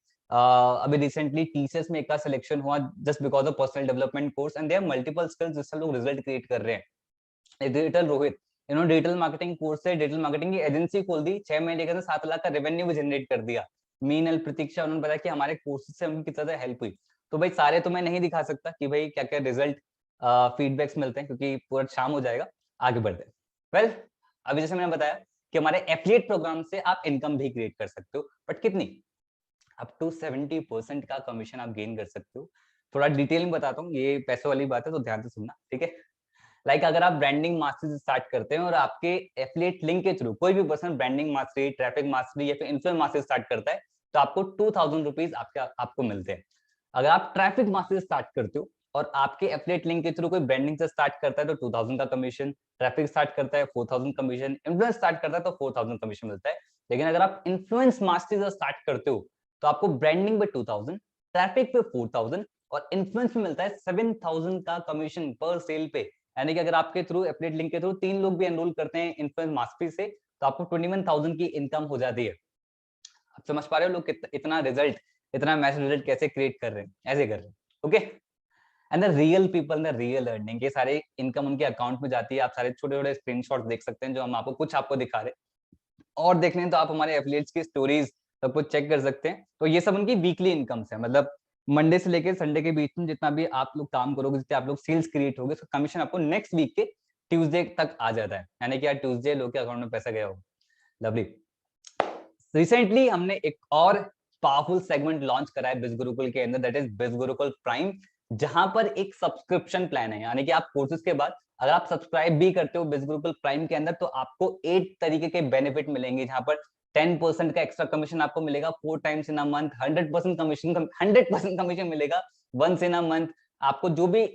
अभी रिसेंटली टीसीएस में एक का सिलेक्शन हुआ just because of personal development course and they have multiple skills जिससे लोग रिजल्ट क्रिएट कर रहे हैं। डिजिटल रोहित, इन्होंने डिजिटल मार्केटिंग कोर्स से डिजिटल मार्केटिंग की एजेंसी खोल दी, 6 महीने के अंदर 7 लाख का रेवेन्यू भी जनरेट कर दिया। मीनल प्रतीक्षा, उन्होंने बताया कि हमारे कोर्सेज से उनकी कितना हेल्प हुई। तो भाई सारे तो मैं नहीं दिखा सकता कि भाई क्या क्या रिजल्ट फीडबैक्स मिलते हैं क्योंकि पूरा शाम हो जाएगा। आगे बढ़ते हैं। वेल, अभी जैसे मैंने बताया कि हमारे एफिलिएट प्रोग्राम से आप इनकम भी क्रिएट कर सकते हो, बट कितनी? अप टू 70% का कमीशन आप गेन कर सकते हो। थोड़ा डिटेल में बताता हूँ, ये पैसे वाली बात है तो ध्यान से सुनना, ठीक है। लाइक अगर आप ब्रांडिंग मास्टरी स्टार्ट करते हैं और आपके एफिलिएट लिंक के थ्रू कोई भी person branding mastery, traffic mastery या फिर इन्फ्लुएंस मास्टरी स्टार्ट करता है तो आपको 2000 रुपीज आपको मिलते हैं। अगर आप ट्रैफिक मास्टरी स्टार्ट करते हो और आपके एफिलिएट लिंक के थ्रू कोई ब्रांडिंग से स्टार्ट करता है तो 2000 का कमीशन, ट्रैफिक स्टार्ट करता है 4000 कमीशन, इन्फ्लुएंस स्टार्ट करता है तो 4000 कमीशन मिलता है। लेकिन अगर आप इन्फ्लुएंस मास्टरी से स्टार्ट करते हो तो आपको ब्रांडिंग पे 2000, ट्रैफिक पे 4000 और इन्फ्लुएंस में मिलता है 7000 का कमीशन पर सेल पे। यानी कि अगर आपके थ्रू एफिलिएट लिंक के थ्रू 3 लोग भी एनरोल करते हैं इन्फ्लुएंस मास्टरी से तो आपको 21000 की इनकम हो जाती है। आप समझ पा रहे हो लोग इतना रिजल्ट, इतना मैसिव रिजल्ट कैसे क्रिएट कर रहे हैं? ऐसे कर रहे हैं, okay. And the real people the real earning, ये सारे इनकम उनके अकाउंट में जाती है। आप सारे छोटे छोटे स्क्रीनशॉट देख सकते हैं जो हम आपको दिखा रहे हैं। और देखने तो आप हमारे एफिलिएट्स की स्टोरीज सब कुछ चेक कर सकते हैं। तो ये सब उनकी वीकली इनकम्स है, मतलब मंडे से लेकर संडे के बीच में जितना भी आप लोग काम करोगे, जितने आप लोग सेल्स क्रिएट होगे, उसका कमीशन आपको नेक्स्ट वीक के ट्यूसडे तक आ जाता है। यानी कि यार ट्यूसडे लोग के अकाउंट में पैसा गया होगा। लवली। रिसेंटली हमने एक और पावरफुल सेगमेंट लॉन्च करा है बिज गुरुकुल के अंदर, that is Biz Gurukul prime, जहां पर एक सब्सक्रिप्शन प्लान है। यानी कि आप कोर्सेज के बाद अगर आप सब्सक्राइब भी करते हो बिज गुरुकुल प्राइम के अंदर तो आपको 8 तरीके के बेनिफिट मिलेंगे, जहां पर 10% का एक्स्ट्रा कमीशन आपको मिलेगा 4 times in a month, 100% commission मिलेगा वंस इन अ मंथ। आपको जो भी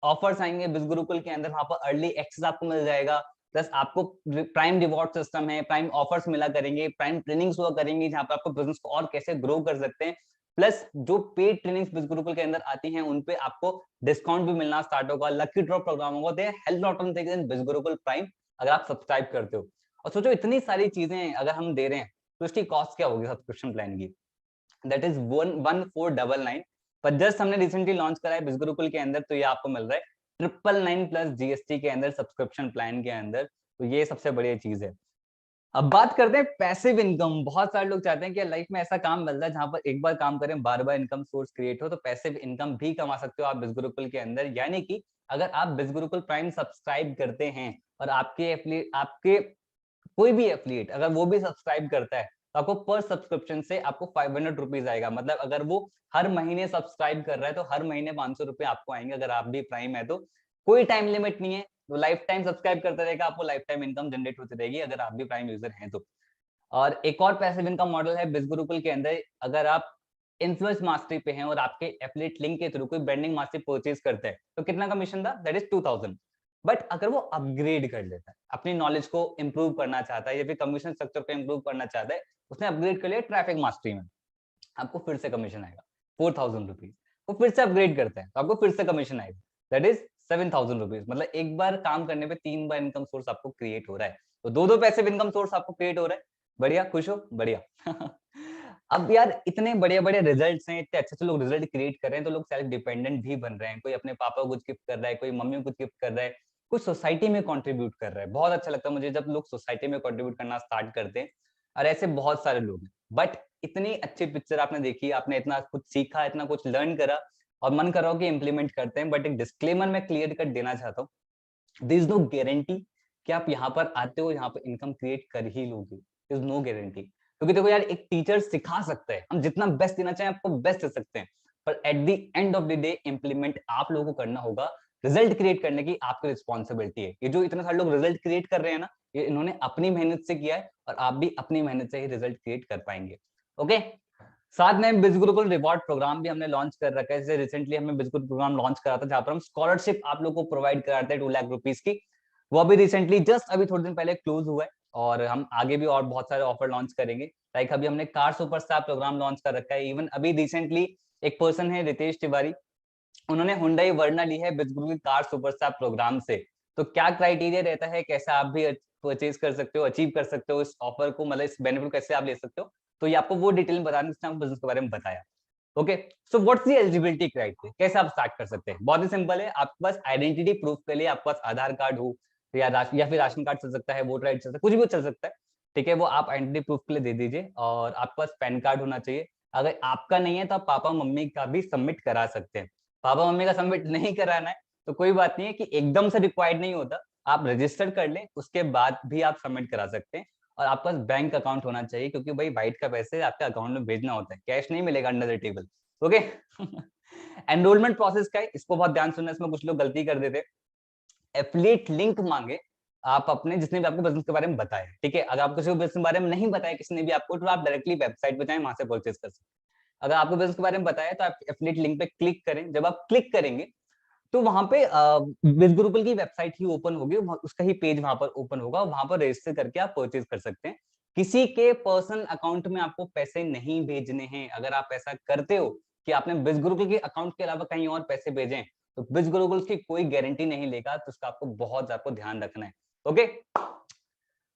ऑफर्स आएंगे बिज गुरुकुल के अंदर, वहां पर अर्ली एक्सेस आपको मिल जाएगा। प्लस आपको प्राइम रिवॉर्ड सिस्टम है, प्राइम ऑफर्स मिला करेंगे, प्राइम ट्रेनिंग्स हुआ करेंगी जहां पर आपको बिजनेस को और कैसे ग्रो कर सकते हैं। प्लस जो पेड ट्रेनिंग्स बिज गुरुकुल के अंदर आती हैं उन पे आपको डिस्काउंट भी मिलना स्टार्ट होगा। लकी ड्रॉ प्रोग्राम होगा, they help lot on things in बिज गुरुकुल प्राइम अगर आप सब्सक्राइब करते हो। और सोचो इतनी सारी चीजें अगर हम दे रहे हैं तो इसकी कॉस्ट क्या होगी सब्सक्रिप्शन प्लान की? That is 1499। पर जस्ट हमने रिसेंटली लॉन्च करा है बिज गुरुकुल के अंदर तो ये आपको मिल रहा है 999 प्लस जीएसटी के अंदर सब्सक्रिप्शन प्लान के अंदर। तो ये सबसे बढ़िया चीज है। अब बात करते हैं पैसिव इनकम। बहुत सारे लोग चाहते हैं कि लाइफ में ऐसा काम मिल जाए जहां पर एक बार काम करें बार बार इनकम सोर्स क्रिएट हो। तो पैसिव इनकम भी कमा सकते हो आप बिज गुरुकुल के अंदर। यानी कि अगर आप बिज गुरुकुल प्राइम सब्सक्राइब करते हैं और आपके कोई भी एफिलिएट अगर वो भी सब्सक्राइब करता है तो आपको पर सब्सक्रिप्शन से आपको 500 रुपीज आएगा। मतलब अगर वो हर महीने सब्सक्राइब कर रहा है तो हर महीने 500 रुपए आपको आएंगे। अगर आप भी प्राइम है तो कोई टाइम लिमिट नहीं है, तो लाइफ टाइम सब्सक्राइब करते रहेगा, आपको लाइफ टाइम इनकम जनरेट होती रहेगी अगर आप भी प्राइम यूजर हैं तो। और एक और पैसिव इनकम मॉडल है बिज गुरुकुल के अंदर। अगर आप इन्फ्लुएंस मास्टरी पे हैं और आपके एफिलिएट लिंक के थ्रू कोई ब्रांडिंग मास्टरी परचेज करते हैं तो कितना कमीशन था? That is 2000। बट अगर वो अपग्रेड कर लेता है, अपनी नॉलेज को इंप्रूव करना चाहता है या फिर कमीशन स्ट्रक्चर को इंप्रूव करना चाहता है, उसने अपग्रेड कर लिया ट्रैफिक मास्टरी में, आपको फिर से कमीशन आएगा 4000 रुपीज। वो फिर से अपग्रेड करते हैं तो आपको फिर से कमीशन आएगा, दैट इज 7000 रुपीज। मतलब एक बार काम करने पे 3 बार इनकम सोर्स आपको क्रिएट हो रहा है। तो दो पैसिव इनकम सोर्स आपको क्रिएट हो रहा है। बढ़िया, खुश हो? बढ़िया। अब यार इतने बड़े बड़े रिजल्ट्स हैं, इतने अच्छे अच्छे लोग रिजल्ट क्रिएट कर रहे हैं तो लोग सेल्फ डिपेंडेंट भी बन रहे हैं। कोई अपने पापा को कुछ गिफ्ट कर रहा है, कोई मम्मी को कुछ गिफ्ट कर रहा है, कुछ सोसाइटी में कंट्रीब्यूट कर रहा है। बहुत अच्छा लगता है मुझे जब लोग सोसाइटी में कंट्रीब्यूट करना स्टार्ट करते हैं, और ऐसे बहुत सारे लोग हैं। बट इतनी अच्छी पिक्चर आपने देखी, आपने इतना कुछ सीखा, इतना कुछ लर्न करा, और मन कर रहा हो कि इम्प्लीमेंट करते हैं। बट एक डिस्क्लेमर मैं क्लियर कट देना चाहता हूँ, देयर इज नो गारंटी कि आप यहाँ पर आते हो, यहाँ पर इनकम क्रिएट कर ही लोगे। देयर इज नो गारंटी, क्योंकि देखो यार, एक टीचर सिखा सकता है, हम जितना बेस्ट देना चाहें आपको बेस्ट दे सकते हैं, पर at the end of the day implement आप लोगों को करना होगा। रिजल्ट क्रिएट करने की आपकी रिस्पॉन्सिबिलिटी है। ये जो इतने सारे लोग रिजल्ट क्रिएट कर रहे हैं ना, ये इन्होंने अपनी मेहनत से किया है, और आप भी अपनी मेहनत से ही रिजल्ट क्रिएट कर पाएंगे। ओके, साथ में बिज गुरुकुल रिवॉर्ड प्रोग्राम भी हमने लॉन्च कर रखा है। जैसे रिसेंटली हमने बिज गुरुकुल प्रोग्राम लॉन्च करा था, जहां पर हम स्कॉलरशिप आप लोगों को प्रोवाइड कराते हैं 2 लाख रुपीस की। वो अभी रिसेंटली जस्ट अभी थोड़े दिन पहले क्लोज हुआ है, और हम आगे भी और बहुत सारे ऑफर लॉन्च करेंगे। लाइक अभी हमने कार सुपरस्टार प्रोग्राम लॉन्च कर रखा है। इवन अभी रिसेंटली एक पर्सन है रितेश तिवारी, उन्होंने हुंडई वर्ना ली है Biz Gurukul car superstar programme से। तो क्या क्राइटेरिया रहता है, कैसे आप भी परचेज कर सकते हो, अचीव कर सकते हो इस ऑफर को, मतलब इस बेनिफिट कैसे आप ले सकते हो, तो ये आपको वो डिटेल में बताने, जिसने बिजनेस के बारे में बताया। Okay, so what's the eligibility criteria, कैसे आप स्टार्ट कर सकते हैं? बहुत ही सिंपल है। आपके पास आइडेंटिटी प्रूफ के लिए आपके पास आधार कार्ड हो, या फिर राशन कार्ड चल सकता है, वोटर आईडी चल सकता है, कुछ भी चल सकता है। ठीक है, वो आप आइडेंटिटी प्रूफ के लिए दे दीजिए, और आपके पास पैन कार्ड होना चाहिए। अगर आपका नहीं है तो आप पापा मम्मी का भी सबमिट करा सकते हैं। पापा मम्मी का सबमिट नहीं कराना है तो कोई बात नहीं है, कि एकदम से रिक्वायर्ड नहीं होता, आप रजिस्टर कर लें, उसके बाद भी आप सबमिट करा सकते हैं। और आपके पास बैंक अकाउंट होना चाहिए, क्योंकि भाई वाइट का पैसे आपके अकाउंट में भेजना होता है, कैश नहीं मिलेगा under the table. Okay, enrolment process का है, इसको बहुत ध्यान सुनना, इसमें कुछ लोग गलती कर देते। एफिलिएट लिंक मांगे आप अपने, जिसने भी आपको बिजनेस के बारे में बताया। ठीक है, अगर आपको किसी को बिजनेस के बारे में नहीं बताया किसी ने भी आपको, तो आप डायरेक्टली वेबसाइट पे जाएं, वहां से परचेज कर सकते हैं। अगर आपको बिजनेस के बारे में बताया तो आप एफिलिएट लिंक पे क्लिक करें। जब आप क्लिक करेंगे तो वहां पे बिज गुरुकुल की वेबसाइट ही ओपन होगी, उसका ही पेज वहां पर ओपन होगा, वहां पर रजिस्टर करके आप परचेज कर सकते हैं। किसी के पर्सनल अकाउंट में आपको पैसे नहीं भेजने हैं। अगर आप ऐसा करते हो कि आपने बिज गुरुकुल के अकाउंट के अलावा कहीं और पैसे भेजे, तो बिज गुरुकुल की कोई गारंटी नहीं लेगा, तो उसका आपको बहुत आपको ध्यान रखना है। ओके,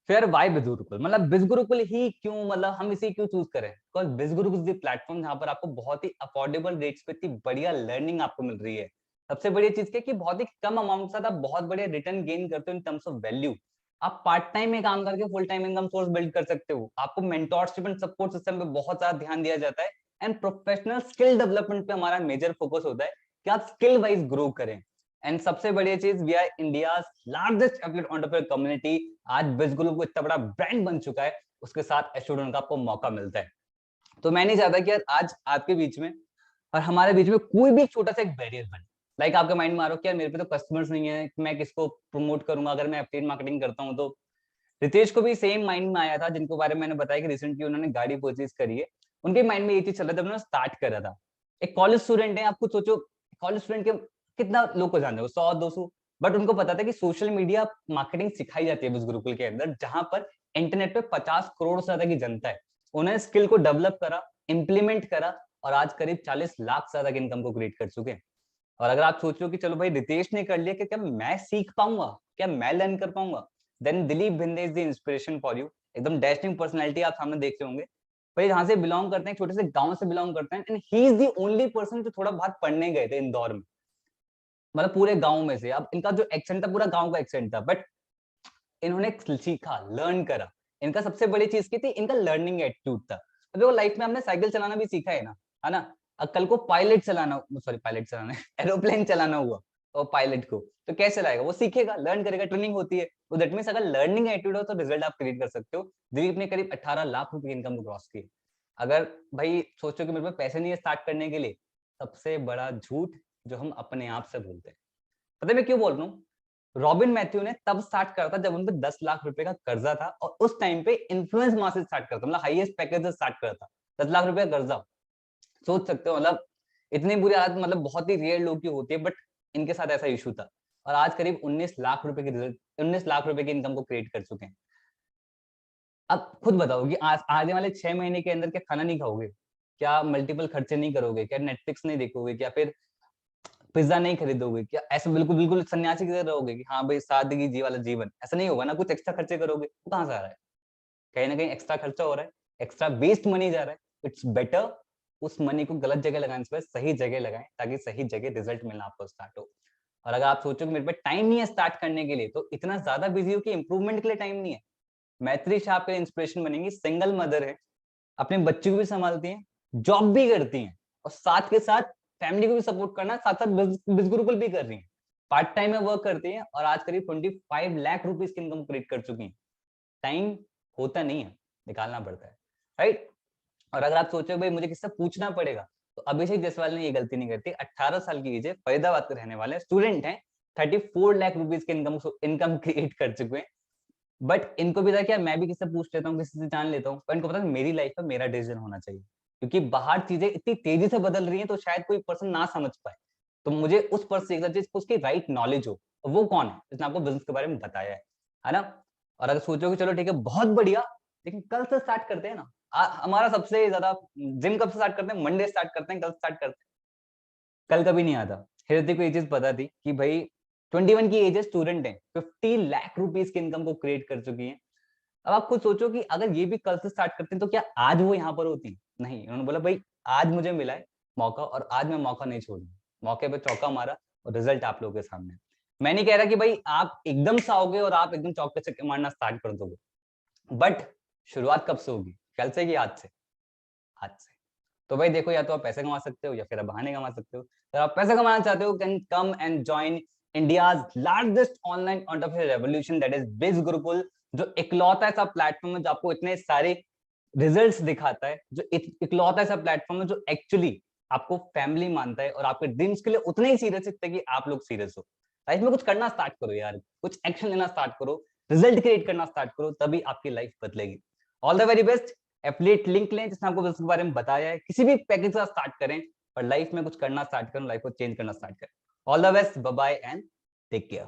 फिर वाई बिज गुरुकुल, मतलब बिज गुरुकुल ही क्यों, मतलब हम इसे क्यों चूज करें? बिकॉज बिज गुरुकुल इज द प्लेटफॉर्म जहां पर आपको बहुत ही अफोर्डेबल रेट्स पे इतनी बढ़िया लर्निंग आपको मिल रही है। सबसे बढ़िया चीज क्या है कि बहुत ही कम अमाउंट के साथ आप बहुत बढ़िया रिटर्न गेन करते हो इन टर्म्स ऑफ वैल्यू। आप पार्ट टाइम में काम करके full time income source build कर सकते हो। आपको मेंटोरशिप एंड सपोर्ट सिस्टम पे बहुत ज्यादा ध्यान दिया जाता है, एंड प्रोफेशनल स्किल डेवलपमेंट पे हमारा मेजर फोकस होता है कि आप स्किल वाइज ग्रो करें। एंड सबसे बढ़िया चीज, we are India largest affiliate entrepreneur community. आज बिज गुरु को इतना बड़ा ब्रांड बन चुका है, उसके साथ स्टूडेंट का आपको मौका मिलता है। तो मैं नहीं चाहता कि यार आज आपके बीच में और हमारे बीच में कोई भी छोटा सा एक बैरियर बने। लाइक आपके माइंड में आ रहा हो कि यार मेरे पे तो कस्टमर्स नहीं है, मैं किसको प्रमोट करूंगा अगर मैं एफिलिएट मार्केटिंग करता हूं तो। रितेश को भी सेम माइंड में आया था, जिनको बारे में मैंने बताया कि रिसेंटली उन्होंने गाड़ी परचेज करी है। उनके माइंड में ये चीज चल रहा था, उन्होंने स्टार्ट करा था। एक कॉलेज स्टूडेंट है, आप खुद सोचो, कॉलेज स्टूडेंट के कितना लोग को जानते हो, 100-200। बट उनको पता था कि सोशल मीडिया मार्केटिंग सिखाई जाती है बिज गुरुकुल के अंदर, जहां पर इंटरनेट पे 50 करोड़ से ज्यादा की जनता है। उन्होंने स्किल को डेवलप करा, इंप्लीमेंट करा, और आज करीब 40 लाख से ज्यादा की इनकम को क्रिएट कर चुके हैं। और अगर आप सोच रहे हो कि चलो भाई रितेश ने कर लिया, कि क्या मैं सीख पाऊंगा, क्या मैं लर्न कर पाऊंगा, then Dilip Bhinde is the inspiration for you. एकदम डैशिंग पर्सनालिटी आप सामने देख रहे होंगे। भाई जहां से बिलोंग करते हैं, छोटे से गांव से बिलोंग करते हैं, and he is the only person जो थोड़ा बहुत पढ़ने गए थे इंदौर में, मतलब पूरे गांव में से। अब इनका जो एक्सेंट था पूरा गांव का एक्सेंट था, बट इन्होंने सीखा, लर्न करा। इनका सबसे बड़ी चीज की थी, इनका लर्निंग एटीट्यूड था। तो देखो लाइफ में हमने साइकिल चलाना भी सीखा है ना? अब कल को पायलट चलाना, सॉरी पायलट चलाना एरोप्लेन चलाना हुआ और पायलट को, तो कैसे लाएगा? वो सीखेगा, लर्न करेगा, ट्रेनिंग होती है। तो दैट मींस अगर लर्निंग एटीट्यूड हो तो रिजल्ट आप क्रिएट कर सकते हो। दिलीप ने करीब 18 लाख रुपए की इनकम को क्रॉस की। अगर भाई सोचो कि मेरे पास पैसे नहीं है स्टार्ट करने के लिए, सबसे बड़ा झूठ जो हम अपने आप से बोलते हैं। पता है मैं क्यों बोल रहा हूँ? रॉबिन मैथ्यू ने तब स्टार्ट करा था जब उन पे 10 लाख रुपए का कर्जा था, और उस टाइम पे इन्फ्लुएंस मार्केट स्टार्ट करा था, मतलब हाईएस्ट पैकेज स्टार्ट करा था, 10 लाख रुपए का कर्जा। सोच सकते हो, मतलब इतनी बुरी हालत, मतलब बहुत ही रेयर लोग की होती है, बट इनके साथ ऐसा इशू था। और आज करीब 19 लाख रुपए की रिजल्ट, 19 लाख रुपए की इनकम को क्रिएट कर चुके हैं। अब खुद बताओ कि आज आने वाले 6 महीने के अंदर क्या खाना नहीं खाओगे? क्या मल्टीपल खर्चे नहीं करोगे? क्या नेटफ्लिक्स नहीं देखोगे? क्या फिर पिज्जा नहीं खरीदोगे? क्या ऐसे बिल्कुल बिल्कुल सन्यासी की तरह रहोगे कि हाँ भाई सादगी जी वाला जीवन? ऐसा नहीं होगा ना, कुछ एक्स्ट्रा खर्चे करोगे। वो कहाँ से आ रहा है? कहीं ना कहीं एक्स्ट्रा खर्चा हो रहा है, एक्स्ट्रा वेस्ट मनी जा रहा है। इट्स बेटर उस मनी को गलत जगह लगाने से सही जगह लगाएं, ताकि सही जगह रिजल्ट मिलना आपको स्टार्ट हो। और अगर आप सोचो कि मेरे पास टाइम नहीं है स्टार्ट करने के लिए, तो इतना ज्यादा बिजी हो कि इंप्रूवमेंट के लिए टाइम नहीं है। मैत्री शाह आपके इंस्पिरेशन बनेंगी, सिंगल मदर है, अपने बच्चों को भी संभालती हैं, जॉब भी करती हैं, और साथ के साथ फैमिली को भी सपोर्ट करना, साथ साथ बिजनेस गुरुकुल भी कर रही हैं, पार्ट टाइम में वर्क करती हैं, और आज करीब 25 लाख रुपीज की इनकम क्रिएट कर चुकी हैं। टाइम होता नहीं है, निकालना पड़ता है, राइट। और अगर आप सोचो भाई मुझे किससे पूछना पड़ेगा, तो अभिषेक जायसवाल ने ये गलती नहीं करती। 18 साल की एज है, फरीदाबाद के रहने वाले स्टूडेंट हैं, 34 लाख रुपीज के इनकम क्रिएट कर चुके हैं। बट इनको भी था कि यार मैं भी किससे पूछ लेता हूँ, किसी से जान लेता हूँ, पर इनको पता है मेरी लाइफ में मेरा डिसीजन होना चाहिए, क्योंकि बाहर चीजें इतनी तेजी से बदल रही हैं, तो शायद कोई पर्सन ना समझ पाए, तो मुझे उस पर्सन से जिसको उसकी राइट नॉलेज हो। वो कौन है? जिसने आपको बिजनेस के बारे में बताया है ना। और अगर सोचो कि चलो ठीक है बहुत बढ़िया, लेकिन कल से स्टार्ट करते हैं ना। हमारा सबसे ज्यादा जिम कब से स्टार्ट करते हैं? मंडे स्टार्ट करते हैं, कल स्टार्ट करते हैं। कल कभी नहीं आता। हृदय को ये चीज पता थी कि भाई 21 की एज है, स्टूडेंट है, 50 लाख रुपीज की इनकम को क्रिएट कर चुकी है। अब आप खुद सोचो कि अगर ये भी कल से स्टार्ट करते हैं, तो क्या आज वो यहाँ पर होती? नहीं, उन्होंने बोला भाई आज मुझे मिला है मौका, और आज मैं मौका नहीं छोड़ूंगा। मौके पे चौका मारा, और रिजल्ट आप लोगों के सामने है। मैं नहीं कह रहा कि भाई आप एकदम से आओगे और आप एकदम चौके छक्के मारना स्टार्ट कर दोगे, बट शुरुआत कब से होगी? कल से कि आज से? आज से। तो भाई देखो, या तो आप पैसे कमा सकते हो या फिर आप बहाने कमा सकते हो। अगर आप पैसे कमाना चाहते हो, can come and join India's largest online entrepreneur revolution, that is Biz Gurukul, जो इकलौता ऐसा प्लेटफॉर्म है जो आपको इतने सारे रिजल्ट्स दिखाता है, जो इकलौता ऐसा प्लेटफॉर्म है जो एक्चुअली आपको फैमिली मानता है, और आपके ड्रीम्स के लिए उतने ही सीरियस है कि आप लोग सीरियस हो। लाइफ में कुछ करना स्टार्ट करो यार, कुछ एक्शन लेना स्टार्ट करो, रिजल्ट क्रिएट करना स्टार्ट करो, तभी आपकी लाइफ बदलेगी। All the very best. Affiliate link लें जिसने आपको बिजनेस के बारे में बताया है, किसी भी पैकेज का स्टार्ट करें, और लाइफ में कुछ करना स्टार्ट करें, लाइफ को चेंज करना स्टार्ट करें। All the best, bye bye and take care.